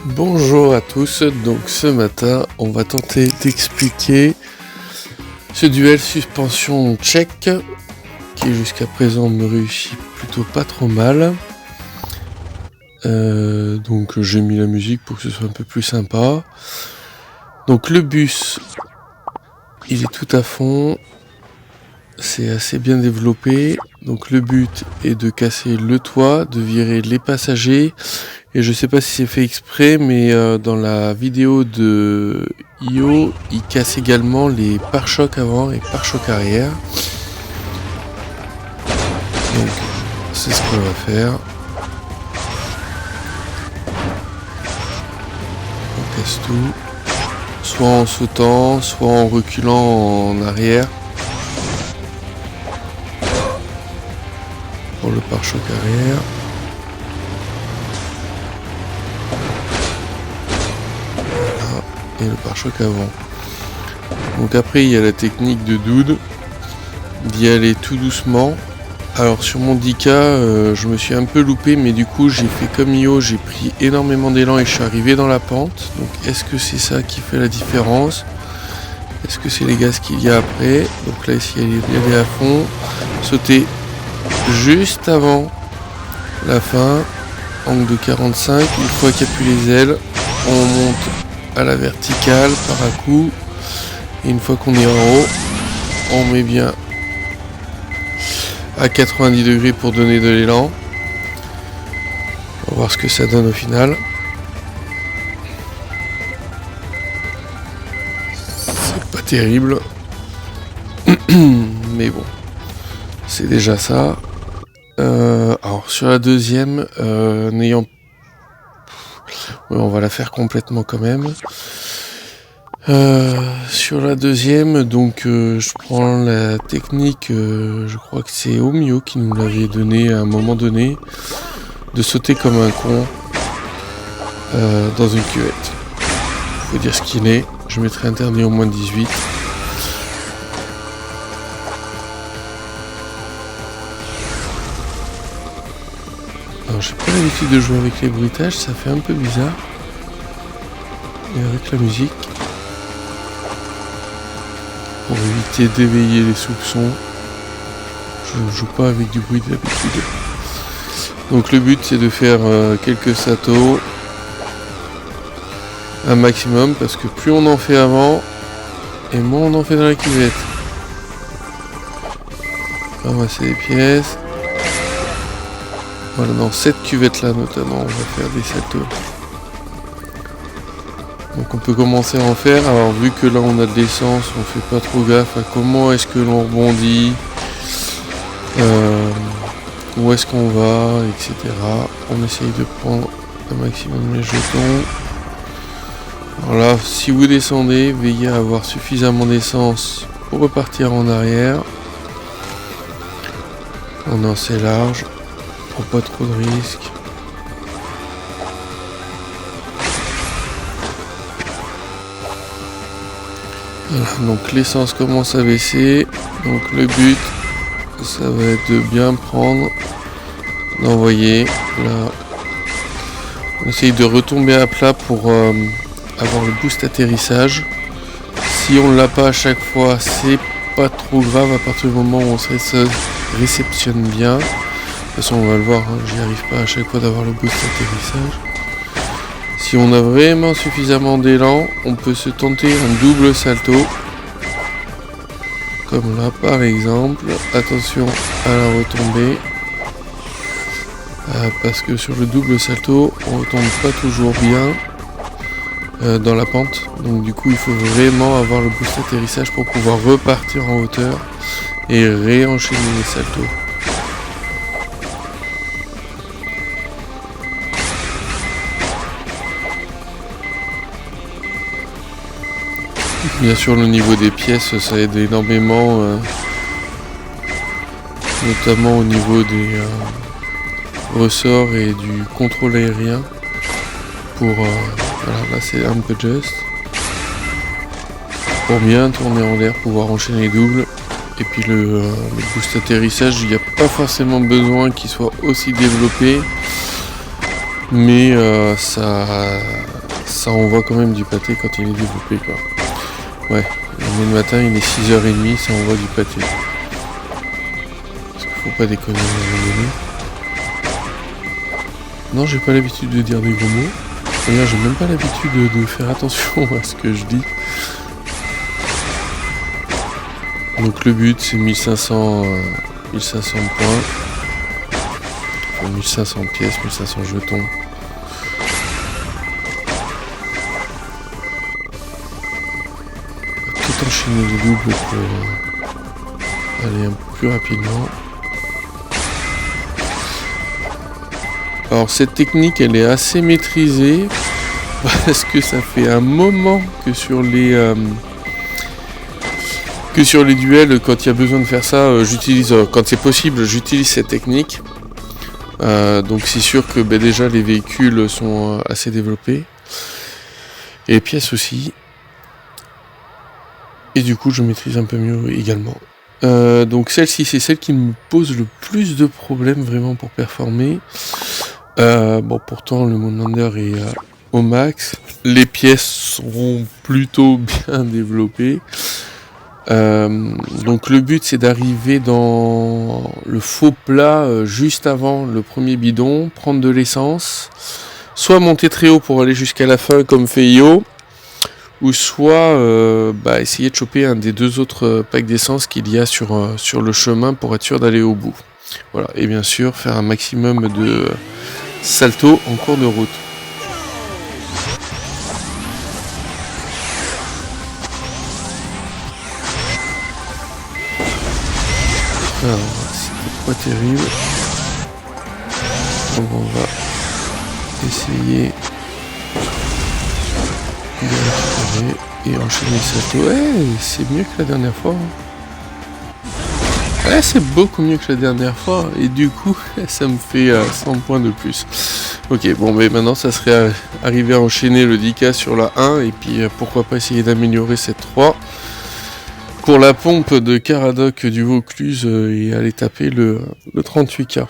Bonjour à tous, donc ce matin on va tenter d'expliquer ce duel suspension tchèque qui jusqu'à présent me réussit plutôt pas trop mal. Donc j'ai mis la musique pour que ce soit un peu plus sympa. Donc le bus il est tout à fond, c'est assez bien développé. Donc le but est de casser le toit, de virer les passagers. Et je sais pas si c'est fait exprès, mais dans la vidéo de Io, il casse également les pare-chocs avant et pare-chocs arrière. Donc c'est ce qu'on va faire. On casse tout. Soit en sautant, soit en reculant en arrière. Pour le pare-choc arrière. Et le pare-choc avant. Donc après il y a la technique de Dude, d'y aller tout doucement. Alors sur mon 10K je me suis un peu loupé, mais du coup j'ai fait comme Io, j'ai pris énormément d'élan et je suis arrivé dans la pente. Donc est-ce que c'est ça qui fait la différence? Est-ce que c'est les gaz qu'il y a après? Donc là essayez d'y aller à fond, sauter juste avant la fin, angle de 45, une fois qu'il n'y a plus les ailes, on monte à la verticale par un coup, et une fois qu'on est en haut on met bien à 90 degrés pour donner de l'élan. On va voir ce que ça donne au final. C'est pas terrible mais bon, c'est déjà ça. Alors sur la deuxième, n'ayant on va la faire complètement quand même. Sur la deuxième, donc je prends la technique, je crois que c'est Omio qui nous l'avait donné à un moment donné, de sauter comme un con dans une cuvette. Faut dire ce qu'il est, je mettrai interdit au moins 18. Alors j'ai pas l'habitude de jouer avec les bruitages, ça fait un peu bizarre. Et avec la musique. Pour éviter d'éveiller les soupçons. Je ne joue pas avec du bruit d'habitude. Donc le but c'est de faire quelques satos. Un maximum, parce que plus on en fait avant, et moins on en fait dans la cuvette. Ramasser les pièces. Voilà, dans cette cuvette là notamment, on va faire des satos. Donc on peut commencer à en faire. Alors vu que là on a de l'essence, on fait pas trop gaffe à comment est-ce que l'on rebondit, où est-ce qu'on va, etc. On essaye de prendre un maximum les jetons. Alors là, si vous descendez, veillez à avoir suffisamment d'essence pour repartir en arrière. On est assez large, pour pas trop de risques. Voilà, donc l'essence commence à baisser, donc le but ça va être de bien prendre, d'envoyer là, on essaye de retomber à plat pour avoir le boost atterrissage. Si on l'a pas à chaque fois, c'est pas trop grave à partir du moment où on se réceptionne bien. De toute façon on va le voir, hein, j'y arrive pas à chaque fois d'avoir le boost atterrissage. Si on a vraiment suffisamment d'élan, on peut se tenter un double salto. Comme là par exemple. Attention à la retombée. Parce que sur le double salto, on retombe pas toujours bien dans la pente. Donc du coup il faut vraiment avoir le boost atterrissage pour pouvoir repartir en hauteur et réenchaîner les saltos. Bien sûr le niveau des pièces ça aide énormément, notamment au niveau des ressorts et du contrôle aérien. Pour voilà, là c'est un peu juste. Pour bien tourner en l'air, pouvoir enchaîner double. Et puis le boost atterrissage, il n'y a pas forcément besoin qu'il soit aussi développé. mais ça envoie quand même du pâté quand il est développé, quoi. Ouais, le matin il est 6h30, ça envoie du pâté. Parce qu'il faut pas déconner à un moment donné. Non, j'ai pas l'habitude de dire des gros mots. D'ailleurs, j'ai même pas l'habitude de faire attention à ce que je dis. Donc le but c'est 1500 points. Enfin, 1500 pièces, 1500 jetons. Tout enchaîner les doubles pour aller un peu plus rapidement. Alors cette technique elle est assez maîtrisée parce que ça fait un moment que sur les duels, quand il y a besoin de faire ça, j'utilise, quand c'est possible, j'utilise cette technique. Donc c'est sûr que déjà les véhicules sont assez développés. Et les pièces aussi. Et du coup je maîtrise un peu mieux également. Donc celle-ci c'est celle qui me pose le plus de problèmes vraiment pour performer. Bon pourtant le Moonlander est au max. Les pièces seront plutôt bien développées. Donc le but c'est d'arriver dans le faux plat juste avant le premier bidon, prendre de l'essence, soit monter très haut pour aller jusqu'à la fin comme fait Io, ou soit essayer de choper un des deux autres packs d'essence qu'il y a sur le chemin pour être sûr d'aller au bout. Voilà, et bien sûr faire un maximum de salto en cours de route. Alors, c'était pas terrible. Donc on va essayer de récupérer et enchaîner le salto. Ouais, c'est mieux que la dernière fois. Ouais, c'est beaucoup mieux que la dernière fois. Et du coup, ça me fait 100 points de plus. Ok, bon, mais maintenant, ça serait arriver à enchaîner le 10K sur la 1. Et puis, pourquoi pas essayer d'améliorer cette 3. Pour la pompe de Caradoc du Vaucluse et aller taper le 38K.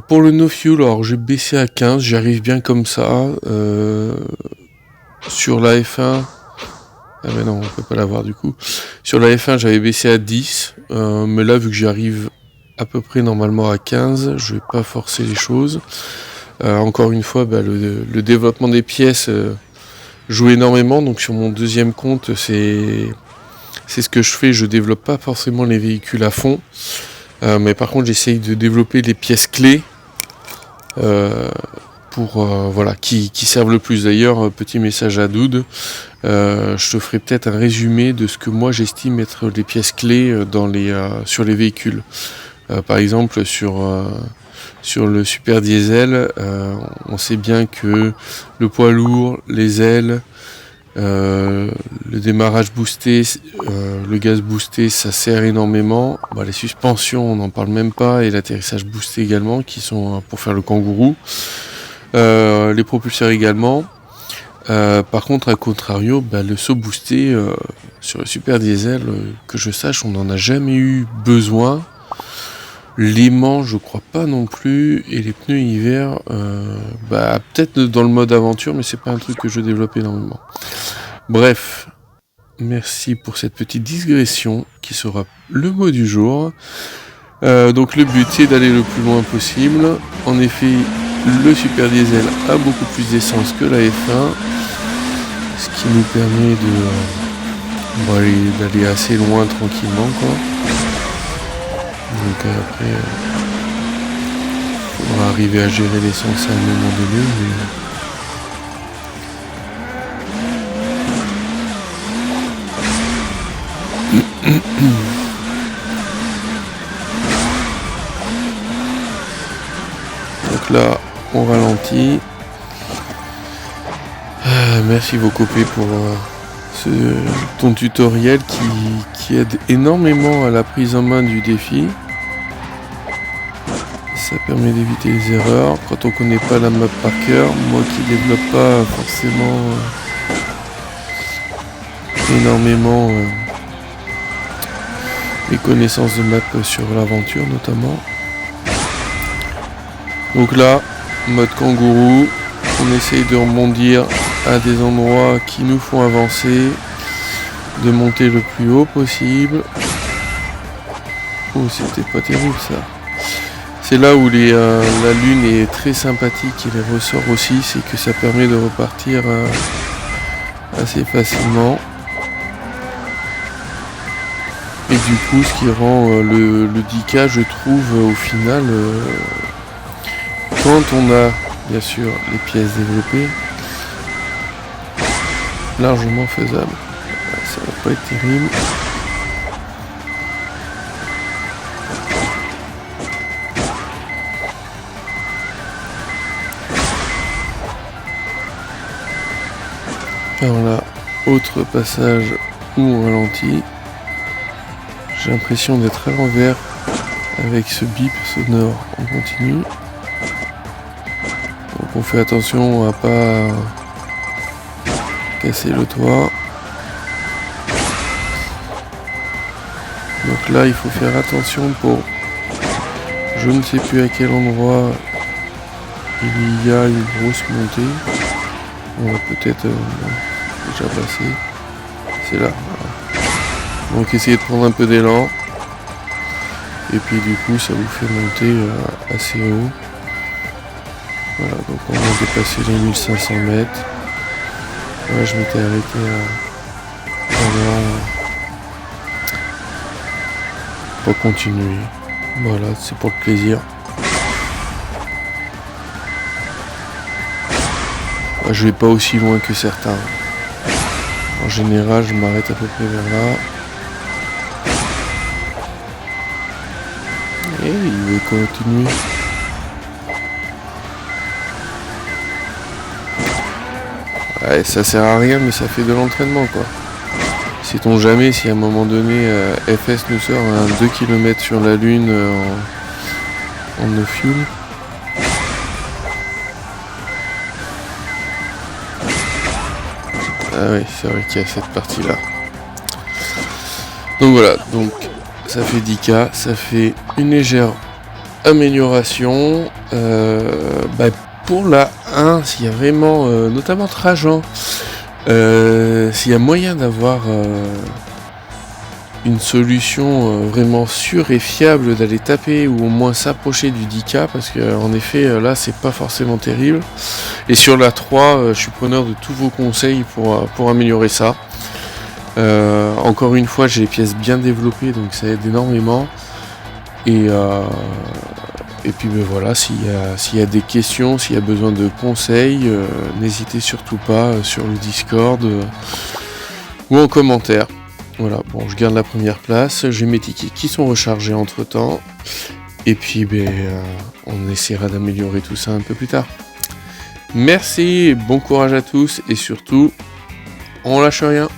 Pour le no fuel, alors j'ai baissé à 15, j'arrive bien comme ça. Sur la F1, ah mais non, on peut pas l'avoir du coup. Sur la F1, j'avais baissé à 10, mais là vu que j'arrive à peu près normalement à 15, je vais pas forcer les choses. Encore une fois, le développement des pièces joue énormément, donc sur mon deuxième compte, c'est ce que je fais, je développe pas forcément les véhicules à fond, mais par contre j'essaye de développer les pièces clés pour qui servent le plus. D'ailleurs, petit message à Doud, je te ferai peut-être un résumé de ce que moi j'estime être les pièces clés sur les véhicules. Par exemple sur le super diesel, on sait bien que le poids lourd, les ailes, le démarrage boosté, le gaz boosté, ça sert énormément. Les suspensions, on n'en parle même pas, et l'atterrissage boosté également, qui sont pour faire le kangourou. Les propulseurs également. Par contre, à contrario, le saut boosté sur le super diesel, que je sache, on n'en a jamais eu besoin. L'aimant, je crois pas non plus, et les pneus hiver, peut-être dans le mode aventure, mais c'est pas un truc que je développe énormément. Bref, merci pour cette petite digression qui sera le mot du jour. Donc le but c'est d'aller le plus loin possible. En effet, le super diesel a beaucoup plus d'essence que la F1, ce qui nous permet d'aller assez loin tranquillement, quoi. Donc après, il faudra arriver à gérer l'essence à un moment donné, donc là, on ralentit. Merci Vocopé pour ton tutoriel qui aide énormément à la prise en main du défi. Ça permet d'éviter les erreurs quand on connaît pas la map par cœur. Moi qui développe pas forcément énormément les connaissances de map sur l'aventure notamment. Donc là, mode kangourou, on essaye de rebondir à des endroits qui nous font avancer, de monter le plus haut possible. Oh, c'était pas terrible ça. C'est là où la lune est très sympathique et les ressorts aussi, c'est que ça permet de repartir assez facilement. Et du coup, ce qui rend le 10K, je trouve, au final, quand on a, bien sûr, les pièces développées, largement faisable. Ça va pas être terrible. Alors là, autre passage où on ralentit. J'ai l'impression d'être à l'envers avec ce bip sonore en continu. Donc on fait attention à pas casser le toit. Donc là il faut faire attention pour je ne sais plus à quel endroit il y a une grosse montée. On va peut-être déjà passer. C'est là. Voilà. Donc essayez de prendre un peu d'élan. Et puis du coup ça vous fait monter assez haut. Voilà, donc on va dépasser les 1500 mètres. Ouais, je m'étais arrêté pour continuer. Voilà, c'est pour le plaisir. Je vais pas aussi loin que certains. En général, je m'arrête à peu près vers là. Et il veut continuer. Ouais, ça sert à rien, mais ça fait de l'entraînement, quoi. Sait-on jamais si à un moment donné, FS nous sort un 2 km sur la Lune en no fuel. Ah oui, c'est vrai qu'il y a cette partie-là. Donc voilà, donc ça fait 10K, ça fait une légère amélioration. Pour la 1, s'il y a vraiment, notamment Trajan, s'il y a moyen d'avoir une solution vraiment sûre et fiable d'aller taper ou au moins s'approcher du 10K, parce que en effet là c'est pas forcément terrible. Et sur la 3, je suis preneur de tous vos conseils pour améliorer ça. Encore une fois, j'ai les pièces bien développées, donc ça aide énormément. Et puis voilà, s'il y a des questions, s'il y a besoin de conseils, n'hésitez surtout pas sur le Discord ou en commentaire. Voilà, bon, je garde la première place, j'ai mes tickets qui sont rechargés entre temps. Et puis on essaiera d'améliorer tout ça un peu plus tard. Merci, bon courage à tous et surtout, on lâche rien.